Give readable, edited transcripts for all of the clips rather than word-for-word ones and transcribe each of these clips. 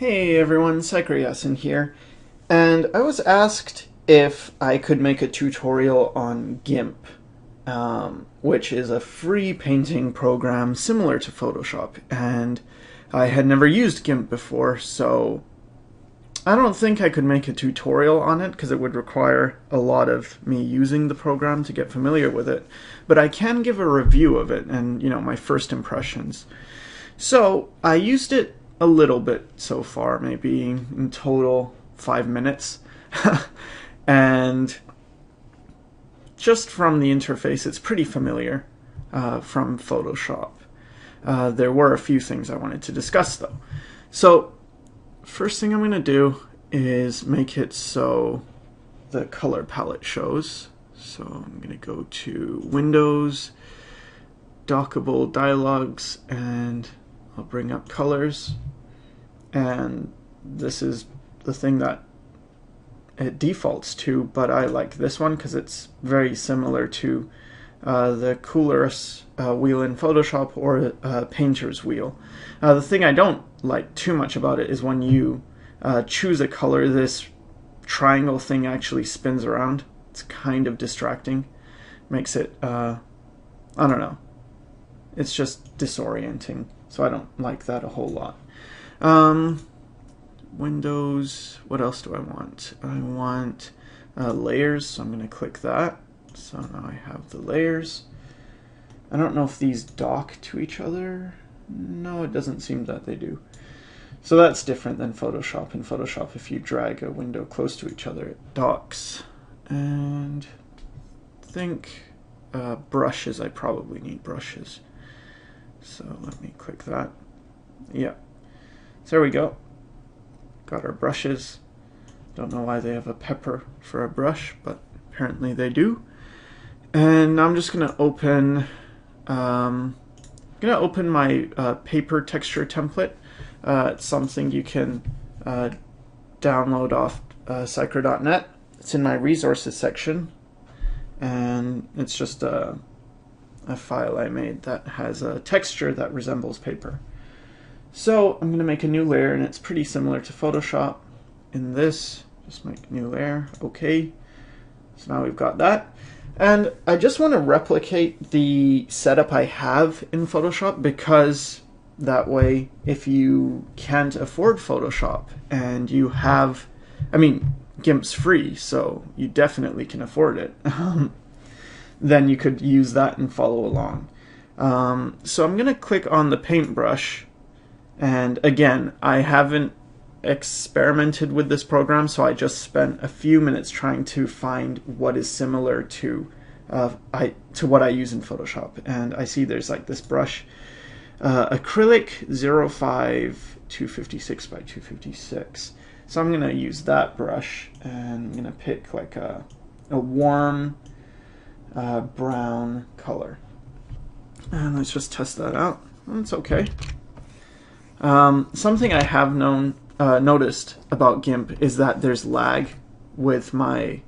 Hey everyone, Sycra here, and I was asked if I could make a tutorial on GIMP, which is a free painting program similar to Photoshop, and I had never used GIMP before, so I don't think I could make a tutorial on it because it would require a lot of me using the program to get familiar with it, but I can give a review of it and, my first impressions. So I used it a little bit so far, maybe in total 5 minutes. And just from the interface, it's pretty familiar from Photoshop. There were a few things I wanted to discuss though. So first thing I'm going to do is make it so the color palette shows. So I'm going to go to Windows, Dockable Dialogues, and I'll bring up colors. And this is the thing that it defaults to, but I like this one because it's very similar to the Coolers wheel in Photoshop or Painter's wheel. The thing I don't like too much about it is when you choose a color, this triangle thing actually spins around. It's kind of distracting. Makes it, I don't know. It's just disorienting, so I don't like that a whole lot. Windows, what else do I want? I want layers, so I'm going to click that. So now I have the layers. I don't know if these dock to each other. No, it doesn't seem that they do. So that's different than Photoshop. In Photoshop, if you drag a window close to each other, it docks. And I think brushes, I probably need brushes. So let me click that. Yeah. So there we go. Got our brushes. Don't know why they have a pepper for a brush, but apparently they do. And I'm just gonna open my paper texture template. It's something you can download off Sycra.net. It's in my resources section, and it's just a file I made that has a texture that resembles paper. So I'm going to make a new layer, and it's pretty similar to Photoshop. In this, just make new layer, okay. So now we've got that. And I just want to replicate the setup I have in Photoshop, because that way, if you can't afford Photoshop and you have, GIMP's free, so you definitely can afford it, then you could use that and follow along. So I'm going to click on the paintbrush. And again, I haven't experimented with this program, so I just spent a few minutes trying to find what is similar to what I use in Photoshop. And I see there's like this brush, acrylic 05 256 by 256. So I'm going to use that brush, and I'm going to pick like a warm brown color. And let's just test that out. It's okay. Something I have noticed about GIMP is that there's lag with my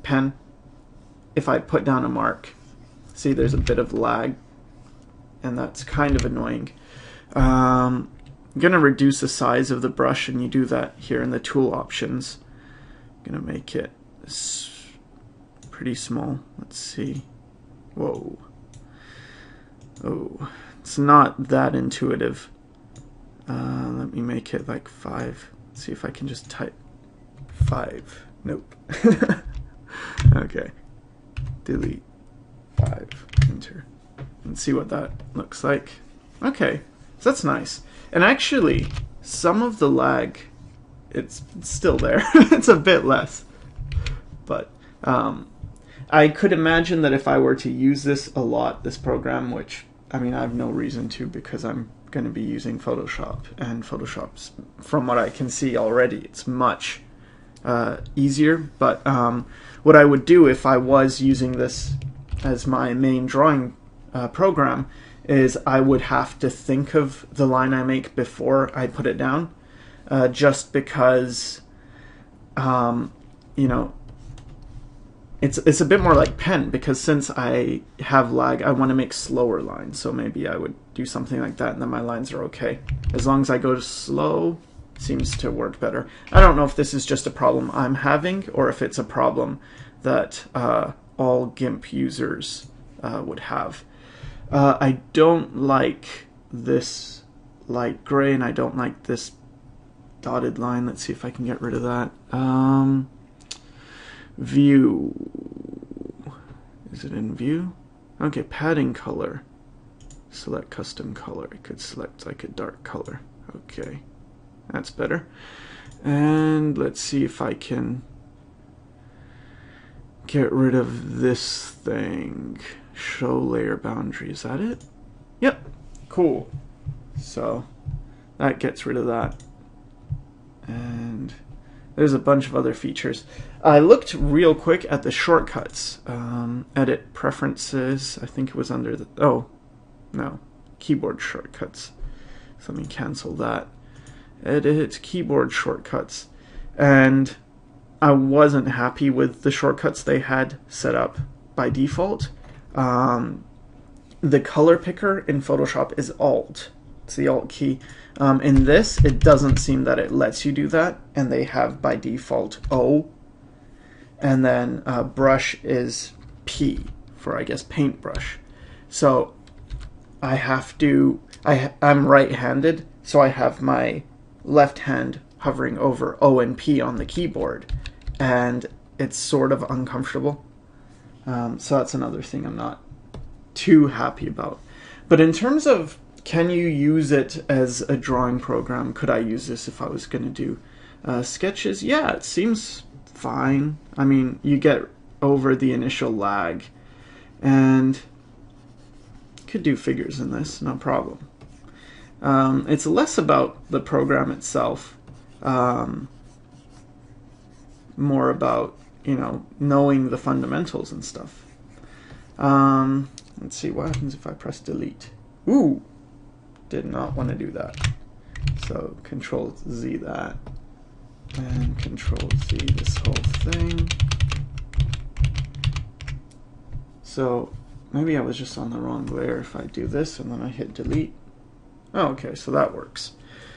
pen. If I put down a mark, see there's a bit of lag, and that's kind of annoying. I'm going to reduce the size of the brush, and you do that here in the tool options. I'm going to make it pretty small. Let's see. Whoa. Oh. It's not that intuitive. Let me make it like 5. Let's see if I can just type 5. Nope. Okay. Delete 5. Enter. And see what that looks like. Okay. So that's nice. And actually, some of the lag, it's still there. It's a bit less. But I could imagine that if I were to use this a lot, this program, which I have no reason to, because I'm going to be using Photoshop, and Photoshop's, from what I can see already, it's much easier. But what I would do if I was using this as my main drawing program is I would have to think of the line I make before I put it down, just because it's a bit more like pen, because since I have lag, I want to make slower lines. So maybe I would do something like that, and then my lines are okay. As long as I go to slow, seems to work better. I don't know if this is just a problem I'm having, or if it's a problem that all GIMP users would have. I don't like this light gray, and I don't like this dotted line. Let's see if I can get rid of that. View. Is it in view? Okay, padding color. Select custom color. I could select like a dark color. Okay, that's better. And let's see if I can get rid of this thing. Show layer boundary. Is that it? Yep. Cool. So that gets rid of that. And there's a bunch of other features. I looked real quick at the shortcuts. Edit preferences. I think it was under the... Oh, no. Keyboard shortcuts. So let me cancel that. Edit keyboard shortcuts. And I wasn't happy with the shortcuts they had set up by default. The color picker in Photoshop is Alt. It's the Alt key. In this, it doesn't seem that it lets you do that, and they have by default O. And then brush is P for, I guess, paintbrush. So I have to, I'm right-handed, so I have my left hand hovering over O and P on the keyboard, and it's sort of uncomfortable. So that's another thing I'm not too happy about. But in terms of, can you use it as a drawing program? Could I use this if I was going to do sketches? Yeah, it seems fine. I mean, you get over the initial lag, and could do figures in this, no problem. It's less about the program itself, more about, you know, knowing the fundamentals and stuff. Let's see, what happens if I press delete? Ooh, did not want to do that. So Control Z that, and Control Z this whole thing. So maybe I was just on the wrong layer if I do this and then I hit delete. Oh, okay, so that works.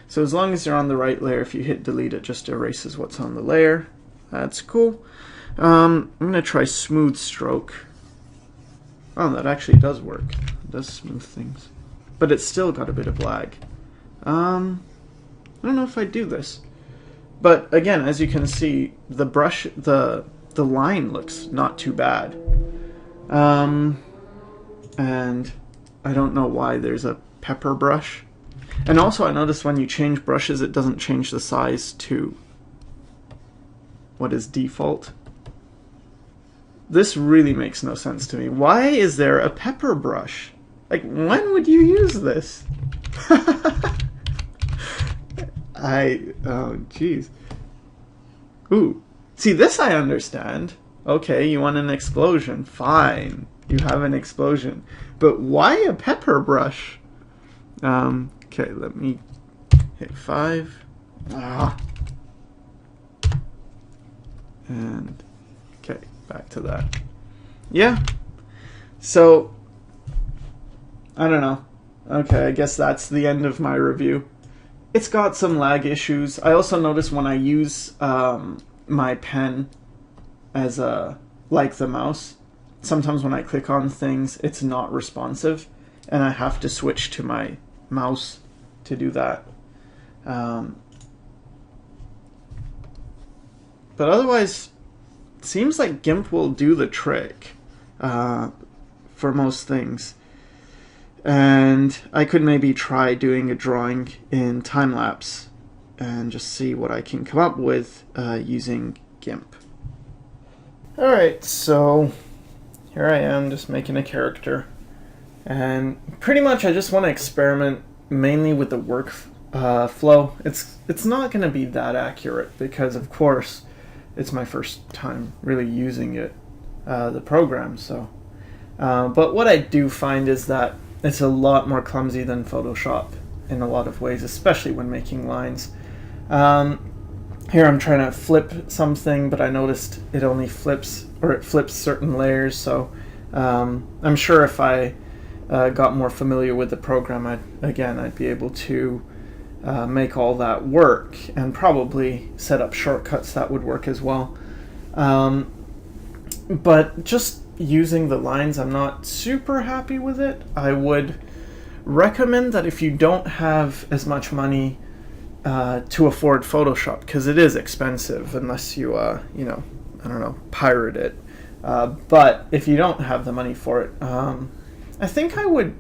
So as long as you're on the right layer, if you hit delete, it just erases what's on the layer. That's cool. I'm going to try smooth stroke. Oh, that actually does work. It does smooth things. But it's still got a bit of lag. I don't know if I do this. But again, as you can see, the brush, the line looks not too bad. And I don't know why there's a pepper brush. And also I noticed when you change brushes, it doesn't change the size to what is default. This really makes no sense to me. Why is there a pepper brush? Like, when would you use this? Oh, jeez. Ooh. See, this I understand. Okay, you want an explosion. Fine. You have an explosion. But why a pepper brush? Okay, let me hit 5. And, okay, back to that. Yeah. So, I don't know. Okay, I guess that's the end of my review. It's got some lag issues. I also notice when I use my pen as like the mouse, sometimes when I click on things, it's not responsive, and I have to switch to my mouse to do that. But otherwise, it seems like GIMP will do the trick for most things. And I could maybe try doing a drawing in time-lapse and just see what I can come up with using GIMP. Alright, so here I am just making a character. And pretty much I just want to experiment mainly with the workflow. It's not going to be that accurate because, of course, it's my first time really using it, the program. So, but what I do find is that it's a lot more clumsy than Photoshop in a lot of ways, especially when making lines. Here I'm trying to flip something, but I noticed it only flips or it flips certain layers. So I'm sure if I got more familiar with the program, I'd be able to make all that work, and probably set up shortcuts that would work as well. But just using the lines, I'm not super happy with it. I would recommend that if you don't have as much money to afford Photoshop, because it is expensive unless you, I don't know, pirate it. But if you don't have the money for it, I think I would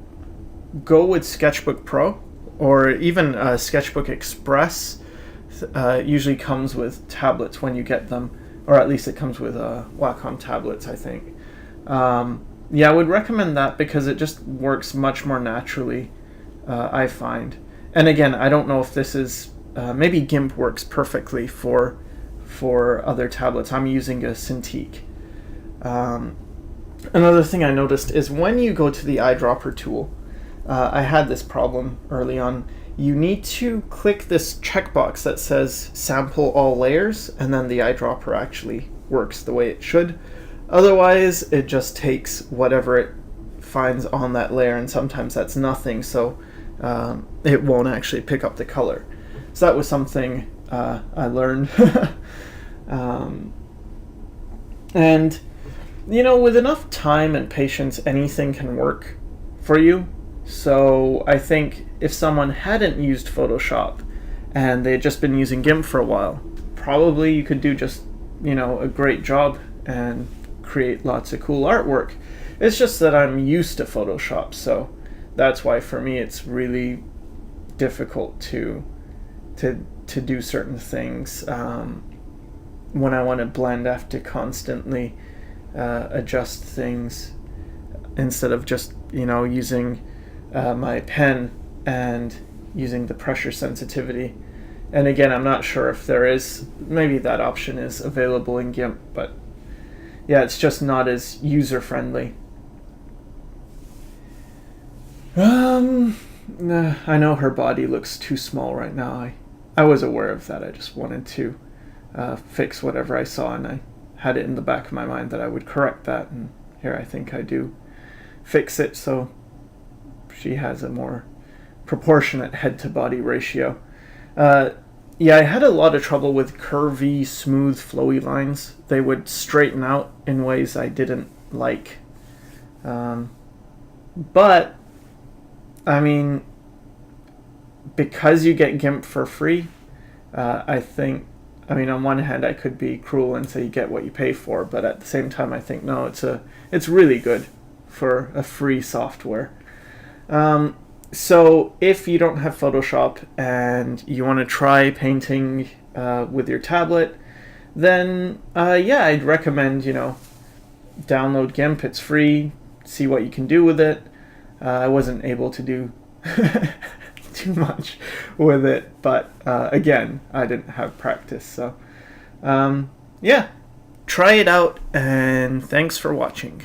go with Sketchbook Pro, or even Sketchbook Express. Usually comes with tablets when you get them, or at least it comes with Wacom tablets, I think. Yeah, I would recommend that because it just works much more naturally, I find. And again, I don't know if this is maybe GIMP works perfectly for other tablets. I'm using a Cintiq. Another thing I noticed is when you go to the eyedropper tool, I had this problem early on. You need to click this checkbox that says sample all layers, and then the eyedropper actually works the way it should. Otherwise, it just takes whatever it finds on that layer, and sometimes that's nothing, so it won't actually pick up the color. So that was something I learned. And, with enough time and patience, anything can work for you. So I think if someone hadn't used Photoshop and they had just been using GIMP for a while, probably you could do just, a great job and create lots of cool artwork. It's just that I'm used to Photoshop, so that's why for me it's really difficult to do certain things. When I want to blend, I have to constantly adjust things instead of just, using my pen and using the pressure sensitivity. And again, I'm not sure if there is, maybe that option is available in GIMP, but yeah, it's just not as user-friendly. I know her body looks too small right now. I was aware of that. I just wanted to fix whatever I saw, and I had it in the back of my mind that I would correct that, and here I think I do fix it so she has a more proportionate head-to-body ratio. Yeah, I had a lot of trouble with curvy, smooth, flowy lines. They would straighten out in ways I didn't like. But, I mean, because you get GIMP for free, I think, on one hand, I could be cruel and say you get what you pay for, but at the same time, I think, no, it's really good for a free software. So if you don't have Photoshop and you want to try painting with your tablet, then yeah, I'd recommend, download GIMP. It's free. See what you can do with it. I wasn't able to do too much with it, but again, I didn't have practice. So yeah, try it out, and thanks for watching.